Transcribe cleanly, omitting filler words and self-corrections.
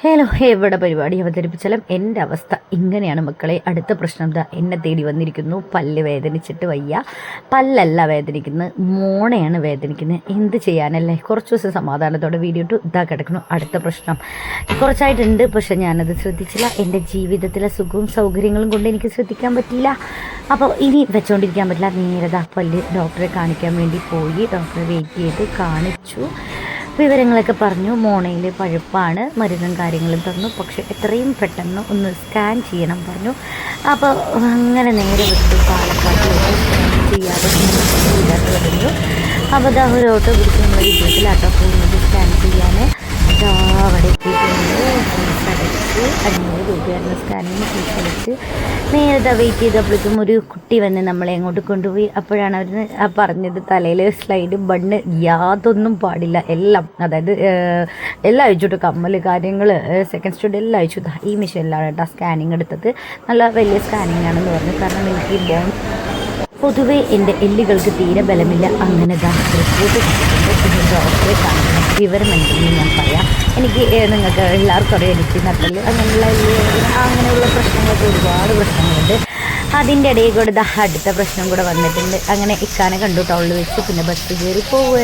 Hello, എവിടെ പരിപാടി അവതരിപ്പിച്ചാലും എൻ്റെ അവസ്ഥ ഇങ്ങനെയാണ് മക്കളെ. അടുത്ത പ്രശ്നം എന്താ, എന്നെ തേടി വന്നിരിക്കുന്നു. പല്ല് വേദനിച്ചിട്ട് വയ്യ, പല്ലല്ല വേദനിക്കുന്നത്, മോണയാണ് വേദനിക്കുന്നത്. എന്ത് ചെയ്യാനല്ലേ? കുറച്ച് ദിവസം സമാധാനത്തോടെ വീഡിയോ ഇട്ടു, ഇതാ കിടക്കണം. അടുത്ത പ്രശ്നം കുറച്ചായിട്ടുണ്ട്, പക്ഷെ ഞാനത് ശ്രദ്ധിച്ചില്ല. എൻ്റെ ജീവിതത്തിലെ സുഖവും സൗകര്യങ്ങളും കൊണ്ട് എനിക്ക് ശ്രദ്ധിക്കാൻ പറ്റിയില്ല. അപ്പോൾ ഇനി വെച്ചുകൊണ്ടിരിക്കാൻ പറ്റില്ല. നേരതാ പല്ല് ഡോക്ടറെ കാണിക്കാൻ വേണ്ടി പോയി. ഡോക്ടറെ വെയിറ്റ് ചെയ്ത് കാണിച്ചു, വിവരങ്ങളൊക്കെ പറഞ്ഞു. മോണയിൽ പഴുപ്പാണ്, മരുന്നും കാര്യങ്ങളും തന്നു. പക്ഷെ എത്രയും പെട്ടെന്ന് ഒന്ന് സ്കാൻ ചെയ്യണം പറഞ്ഞു. അപ്പോൾ അങ്ങനെ നേരെ വിട്ടു പാലക്കാട്ടിലോട്ട് സ്കാൻ ചെയ്യാതെ പറഞ്ഞു. അപ്പോൾ അതാ ഒരു ഓട്ടോ പിടിച്ച് നമ്മൾ വീട്ടിലാട്ടോ പോകുന്നത് സ്കാൻ ചെയ്യാൻ. അവിടെ എത്തിയിട്ടുണ്ട്. ഫീസടച്ച് 500 രൂപയായിരുന്നു സ്കാനിങ് ഫീസ് അടച്ച്. നേരത്തെ വെയിറ്റ് ചെയ്തപ്പോഴേക്കും ഒരു കുട്ടി വന്ന് നമ്മളെ അങ്ങോട്ട് കൊണ്ടുപോയി. അപ്പോഴാണ് അവർ പറഞ്ഞത് തലയിൽ സ്ലൈഡ് ബണ്ണ് യാതൊന്നും പാടില്ല, എല്ലാം അതായത് എല്ലാം അയച്ചിട്ട് കമ്മൽ കാര്യങ്ങൾ സെക്കൻഡ് സ്റ്റുഡിയോ എല്ലാം അയച്ചു. ഈ മിഷനിലാണ് കേട്ടോ സ്കാനിങ് എടുത്തത്. നല്ല വലിയ സ്കാനിങ് ആണെന്ന് പറഞ്ഞു. കാരണം എനിക്ക് ഈ ബോൺ പൊതുവേ എൻ്റെ എല്ലുകൾക്ക് തീരെ ബലമില്ല. അങ്ങനെ റിപ്പോർട്ട് ഡോക്ടറെ കാണിക്കണം. വിവരം എന്തെങ്കിലും ഞാൻ പറയാം. എനിക്ക് നിങ്ങൾക്ക് എല്ലാവർക്കും അറിയാം, എനിക്ക് നട്ടല് അങ്ങനെയുള്ള അങ്ങനെയുള്ള പ്രശ്നങ്ങളൊക്കെ ഒരുപാട് പ്രശ്നങ്ങളുണ്ട്. അതിൻ്റെ ഇടയിൽ കൂടെ അടുത്ത പ്രശ്നം കൂടെ വന്നിട്ടുണ്ട്. അങ്ങനെ ഇക്കാനെ കണ്ടു ടൗണിൽ വെച്ച്. പിന്നെ ബസ് കയറി പോവുക.